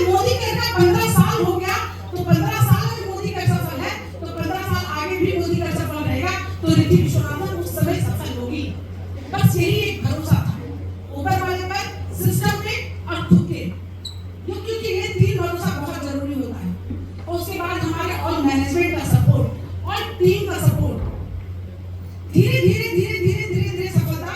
मोदी कहता 15 साल हो गया, तो 15 साल में मोदी का सफल है, तो 15 साल आगे भी मोदी का सफल रहेगा, तो रिद्धि विश्वनाथन उस समय सफल होगी। बस यही एक भरोसा था ऊपर वाले पर, सिस्टम पे और खुद के, क्योंकि ये तीन भरोसा बहुत जरूरी होता है। और उसके बाद हमारे और मैनेजमेंट का सपोर्ट और टीम का सपोर्ट, धीरे धीरे धीरे धीरे धीरे धीरे सफलता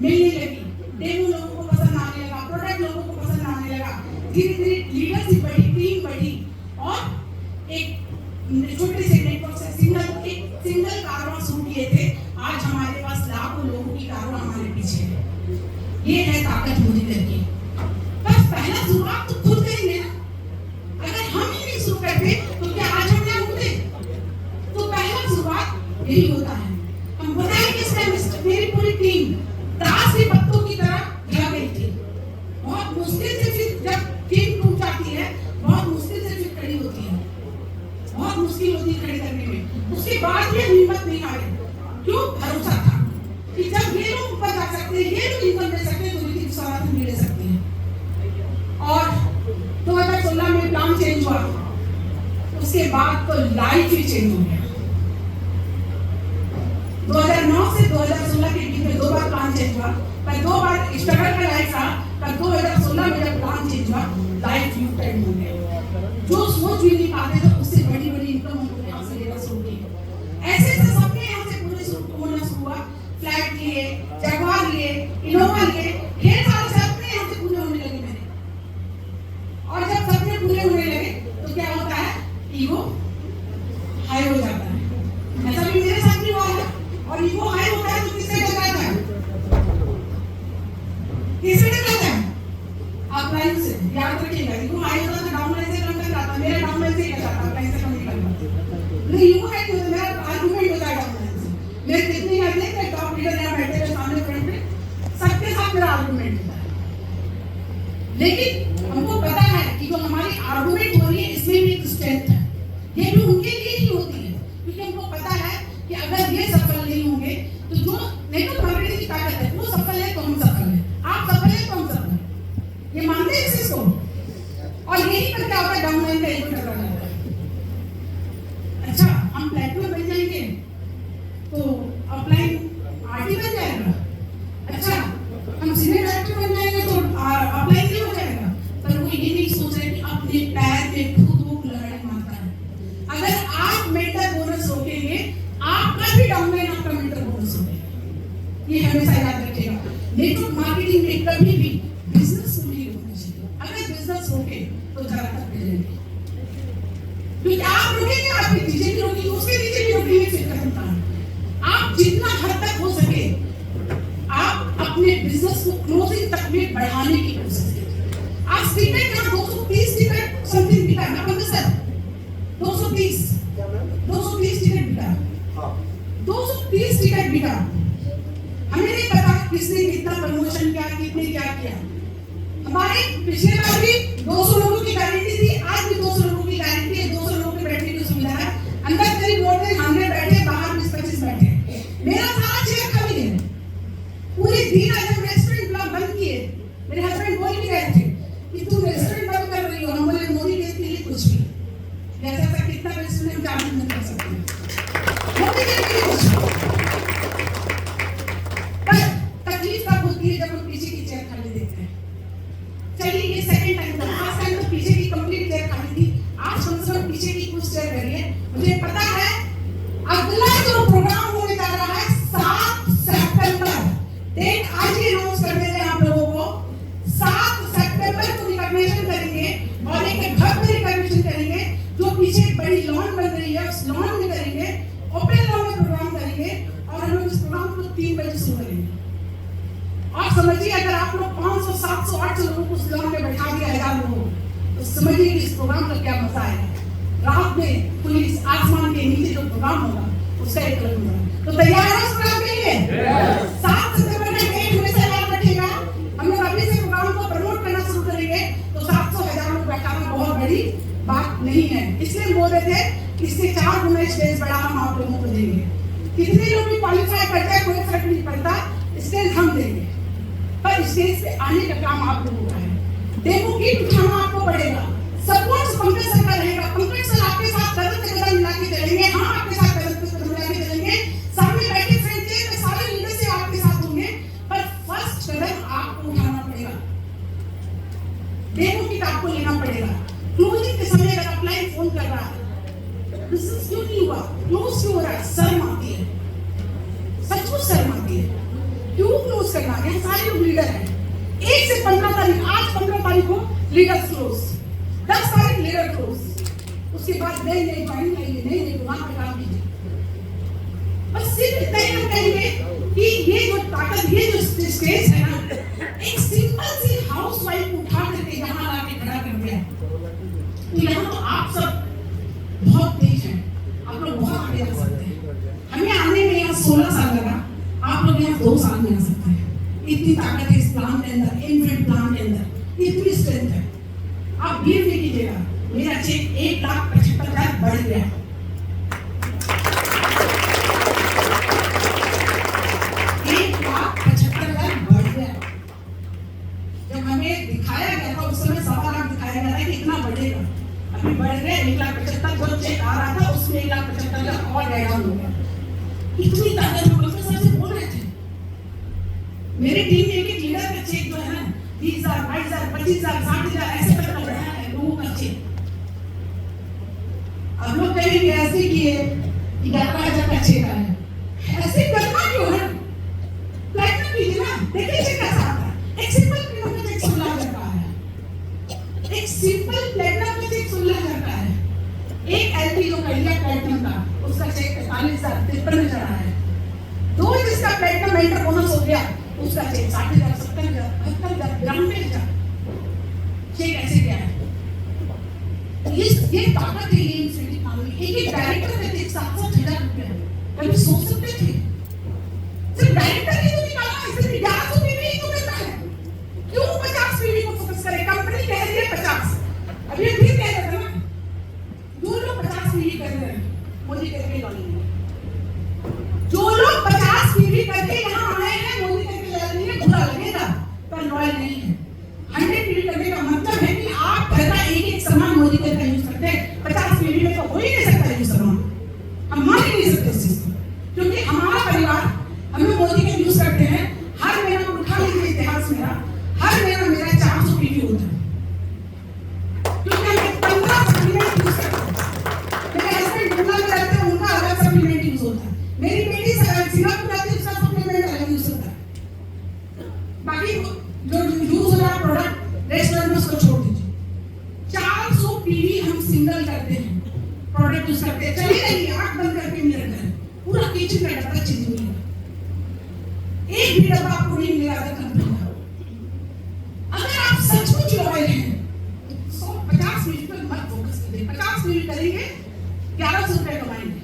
मिलने लगी। डेमो लोगों को पसंद आने लगा, प्रोडक्ट लोगों को पसंद आने लगा, धीरे धीरे लीडरशिप बढ़ी, टीम बढ़ी, और एक छोटे से नेटवर्क से सिंगल कारवां शुरू किए थे, आज हमारे पास लाखों लोगों की कारवां हमारे पीछे है। ये है ताकत मोदी करके। बस पहला शुरुआत तो खुद करेंगे ना, अगर हम ही नहीं शुरू करते तो क्या आज हम क्या होते? तो पहला शुरुआत यही होता है। हम बताएं किस टाइम मेरी पूरी टीम ताश के पत्तों की तरह ढह गई थी। बहुत मुश्किल से फिर जब टीम टूट जाती है, बहुत मुश्किल से फिर खड़ी होती है, बहुत मुश्किल होती है खड़ी करने में। उसके बाद भी हिम्मत नहीं हारी, क्यों? भरोसा था कि जब ये लोग ऊपर जा सकते हैं, ये लोग इनकम ले सकते हैं, तो रिद्धि विश्वनाथन भी ले सकते हैं। और 2016 में प्लान चेंज हुआ, उसके बाद तो लाइफ ही चेंज हो गया। 2009 से 2016 के बीच में 2 बार प्लान चेंज हुआ, पर 2 बार स्ट्रगल का लाइफ था। पर 2016 में जब प्लान चेंज हुआ, लाइफ यू टर्न हो गया। जो सोच भी नहीं पाते थे, उससे बड़ी बड़ी इनकम हमको यहाँ से लेना शुरू की। ऐसे से सबने यहाँ से पूरे होना शुरू हुआ। फ्लैट लिए, जगवार लिए, इनोवा लिए, ढेर सारे सपने यहाँ से पूरे होने लगे मेरे। और जब सपने पूरे होने लगे तो क्या होता है? ईगो हाई हो जाता है। ऐसा भी मेरे साथ भी हुआ है। और ईगो हाई होता है तो किससे टकराता है? किससे टकराता है? अपलाइन से। याद रखिएगा, ईगो हाई होता है तो डाउनलाइन से कम टकराता है। मेरा डाउनलाइन से ही टकराता है, अपलाइन से कम नहीं टकराता। नहीं, ईगो हाई होता है, मेरा आर्गुमेंट होता है डाउनलाइन से। मेरे कितने याद है कि टॉप लीडर यहाँ बैठे हैं सामने फ्रंट पे, सबके साथ मेरा आर्गुमेंट होता है। लेकिन हमको पता है कि जो हमारी आर्गुमेंट हो रही है, इसमें भी एक स्ट्रेंथ है। ये भी उनके लिए ही होती है, क्योंकि हमको पता है कि अगर ये सफल नहीं होंगे तो जो नेटवर्क मार्केटिंग की ताकत है, वो सफल है तो हम सफल है, आप सफल है तो हम सफल है। ये मानते हैं इस चीज को। और यही पर क्या होता है? डाउनलाइन का ईगो टकरा जाता है। अच्छा, हम प्लेटिनम बन जाएंगे तो अपलाइन आरटी बन जाएगा। अच्छा, हम सीनियर डायरेक्टर बन जाएंगे तो अपलाइन नहीं हो जाएगा। पर वो ये नहीं सोच रहे कि अपने पैर पे खुद वो लड़ाई मारता है। अगर आप मेंटर बोनस रोकेंगे, आपका भी डाउनलाइन आपका मेंटर बोनस होगा। ये हमेशा याद रखिएगा। नेटवर्क मार्केटिंग में कभी भी बिजनेस नहीं रोकना चाहिए। अगर बिजनेस रोके तो जरा तक मिलेंगे, क्योंकि आप रोकेंगे, आपकी चीजें भी रोकेंगे, उसके नीचे भी रोकेंगे, फिर खत्म कहानी। आप जितना हद तक हो सके आप अपने बिजनेस को क्लोजिंग तक में बढ़ाने की कोशिश कीजिए। आप टिकट का 230 टिकट समथिंग बिका ना बंद सर, 230 टिकट बिका, 230 टिकट बिका। हमें नहीं पता किसने कितना प्रमोशन किया, कितने क्या किया। हमारे पिछले बार भी 200 लोगों की गारंटी थी, आज भी 200 लोगों की गारंटी है, 200 लोगों के बैठने की सुविधा है। अंदर करीब बोर्ड में 100 बैठे, बाहर 20-25 बैठे। मेरा सारा चेयर खाली है। पूरे दिन आज हम रेस्टोरेंट ब्लॉक बंद किए। मेरे हस्बैंड बोल भी रहे थे कि तुम रेस्टोरेंट बंद कर रही हो। हम बोले मोदी के लिए कुछ भी, जैसा सा कितना रेस्टोरेंट हम चार्ज नहीं कर सकते, मोदी के लिए कुछ। पर तकलीफ तब होती है जब हम पीछे की चेयर खाली देखते हैं। चलिए, ये सेकंड टाइम था, फर्स्ट टाइम तो पीछे की कंप्लीट चेयर खाली थी, आज कम से कम पीछे की कुछ चेयर रही है। मुझे पता है अगला जो प्रोग्राम होने जा रहा है 7 सितंबर, डेट आज ही अनाउंस कर दे रहे हैं आप लोगों को। 7 सितंबर को रिकॉग्निशन करेंगे और एक भव्य रिकॉग्निशन करेंगे। जो पीछे एक बड़ी लॉन बन रही है, उस लॉन में करेंगे, ओपन लॉन में प्रोग्राम करेंगे और हम लोग इस प्रोग्राम को 3 बजे शुरू करेंगे। और समझिए, अगर आप लोग 500, 700, 800 लोगों को उस लॉन में बैठा दिया 1000 लोगों, तो समझिए कि इस प्रोग्राम का क्या मजा है। रात में पुलिस आसमान के नीचे जो प्रोग्राम होगा उसका एक अलग होगा। तो तैयार है उस प्रोग्राम के लिए? 7 सितंबर का डेट हमेशा याद रखिएगा। हम लोग अभी से प्रोग्राम को प्रमोट करना शुरू करेंगे तो 700-1000 लोग बैठाना बहुत बड़ी बात नहीं है। इसलिए बोल रहे थे इससे 4 गुना स्टेज बड़ा हम आप लोगों को देंगे। कितने लोग भी क्वालिफाई करते हैं कोई फर्क नहीं पड़ता, स्टेज हम देंगे, पर स्टेज पे आने का काम आप लोगों का है। डेमो किट उठाना आपको पड़ेगा, आपको लेना पड़ेगा। क्लोजिंग के समय अगर अपलाइन फोन कर रहा है, बिजनेस क्यों नहीं हुआ, क्लोज क्यों हो रहा है, शर्म आती है, सचमुच शर्म आती है। क्यों क्लोज करना है? सारे लोग लीडर हैं। 1 से 15 तारीख, आज 15 तारीख को लीडर क्लोज, 10 तारीख लीडर क्लोज, उसके बाद नई ज्वाइनिंग आएंगे, नई वहां पे काम कीजिए। बस सिर्फ इतना ही हम कहेंगे कि ये जो ताकत, ये जो स्टेज है ना, एक सिंपल सी हाउसवाइफ को उठा करके यहाँ लाके खड़ा कर दिया। तो यहाँ तो आप सब बहुत तेज हैं, आप लोग बहुत आगे आ सकते हैं। हमें आने में यहाँ 16 साल लगा, आप लोग यहाँ 2 साल में आ सकते हैं। इतनी ताकत है इस प्लान के अंदर, इन्वेंट प्लान के अंदर इतनी स्ट्रेंथ है। आप बिलीव नहीं कीजिएगा, मेरा चेक 1,75,000 बढ़ गया। 1,75,000 बढ़ गया। जब हमें दिखाया गया था उस समय 1.25 लाख दिखाया गया था कि इतना बढ़ेगा, अभी बढ़ गया 1,75,000। जो चेक आ रहा था उसमें 1,75,000 और ऐड ऑन हो गया। इतनी ताकत हम लोग सबसे बोल रहे थे। मेरी टीम में एक लीडर का चेक जो है ना 20,000, 22,000, 25,000, 60,000 ऐसे तक बढ़ा है लोगों का चेक। अब लोग कहेंगे ऐसे किए 11,000 का चेक आया, ऐसे करना क्यों है? प्लेटिनम कीजिए ना, देखिए चेक कैसा आता है। एक सिंपल प्लेटिनम का चेक 16,000 का है, एक सिंपल प्लेटिनम का चेक 16,000 का है। एक एलपी जो कहिया प्लेटिनम का, उसका चेक 45,000, 53,000 है। 2 जिसका प्लेटिनम मेंटर बोनस हो गया, उसका चेक 60,000, 70,000, 72,000, 93,000 चेक ऐसे गया है। ये ताकत है, ये इंस्टीट्यूट मामले। एक डायरेक्टर का चेक 7,000 रुपया, कभी सोच सकते थे? सिर्फ डायरेक्टर ही तो निकाला है, सिर्फ 1100 पीवी ही तो करता है। क्यों 50 पीवी को फोकस करें? कंपनी कह रही है 50, अभी फिर कह रहे थे ना 2 लोग 50 पीवी कर रहे हैं, मोदी करके लॉन्च। जो लोग 50 पीवी करके यहाँ आए हैं, मोदी करके लॉन्च है, बुरा लगेगा पर लॉयल नहीं है। 100 पीवी करने का मतलब है कि आप घर का एक सामान मोदी करके यूज करते हैं। 50 पीवी में तो हो ही नहीं सकता यूज सामान, हम मान ही नहीं सकते इस चीज को, क्योंकि हमारा परिवार हमें मोदी के यूज करते हैं। हर महीना उठा लीजिए इतिहास मेरा, हर महीना मेरा 400 पीवी होता है, क्योंकि हम 15 सप्लीमेंट यूज करते हैं। मेरे हस्बैंड दुबला में रहते हैं, उनका अलग सप्लीमेंट यूज होता है। मेरी बेटी सिंगापुर रहती है, उसका सप्लीमेंट अलग यूज होता है। बाकी जो यूज हो रहा प्रोडक्ट रेस्टोरेंट में उसको छोड़ दीजिए। 400 पीवी हम सिंगल करते हैं, प्रोडक्ट यूज करते हैं। चलिए नहीं, आंख बंद करके मेरे घर पूरा किचन का डब्बा चीज मिलेगा, एक भी डब्बा आपको नहीं मिलेगा अदर कंपनी का। अगर आप सचमुच लॉयल हैं, 150 मिनट पर मत फोकस कीजिए। 50 मिनट करेंगे 1100 रुपए कमाएंगे,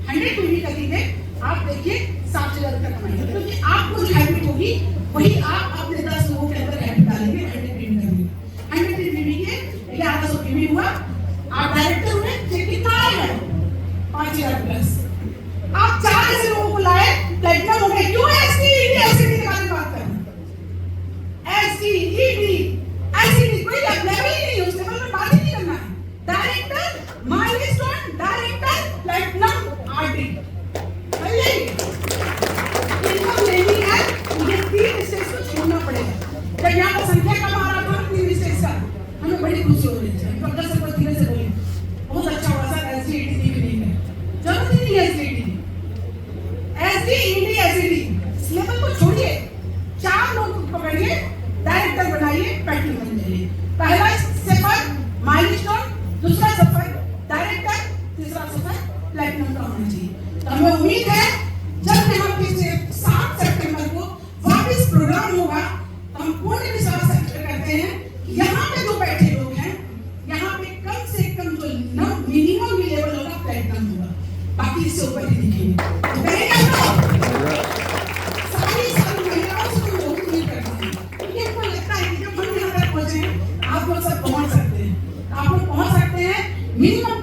100 मिनट करेंगे आप देखिए 7,000 रुपए कमाएंगे, क्योंकि आपको जो हैबिट होगी वही आप अपने 10 लोगों के अंदर हैबिट डालेंगे। 100 मिनट करेंगे, 100 मिनट के 1100 पीवी हुआ। आप डायरेक्टर हुए, चेक कितना आएगा? 5,000 प्लस। आप 4 ऐसे लोगों को लाए, प्लेटिनम हो गए। क्यों एसटी के बारे में बात कर रहे हैं? एसटी, ईडी, एसटी कोई लेवल ही नहीं है, उस लेवल में बात ही नहीं करना है। Director, milestone, director, platinum, RD, income लेनी है, ये 3 स्टेज को छोड़ना पड़ेगा। जब यहाँ पर संख्या कम आ रहा था 3 स्टेज का, हमें बड़ी खुशी हो रही थी। डॉक्टर सर को धीरे से बोले, बहुत अच्छा हुआ सर, एसडी ईडी नहीं है, जरूरत ही नहीं है SD ED. SD ED SD level को छोड़िए, 4 लोग पकड़िए, डायरेक्टर बनाइए, पैटर्न बन जाइए। पहला सफर माइलस्टोन, दूसरा सफर डायरेक्टर, तीसरा सफर प्लेटिनम का होना चाहिए। तो हमें उम्मीद है जब यहाँ पे 7 सितंबर को वापस प्रोग्राम होगा, तो हम पूर्ण विश्वास व्यक्त करते हैं यहाँ पे जो बैठे लोग हैं, यहाँ पे कम से कम जो मिनिमम भी लेवल होगा प्लेटिनम होगा, बाकी इससे ऊपर ही दिखेंगे। आप लोग सब पहुंच सकते हैं, आप लोग पहुंच सकते हैं। मिनिमम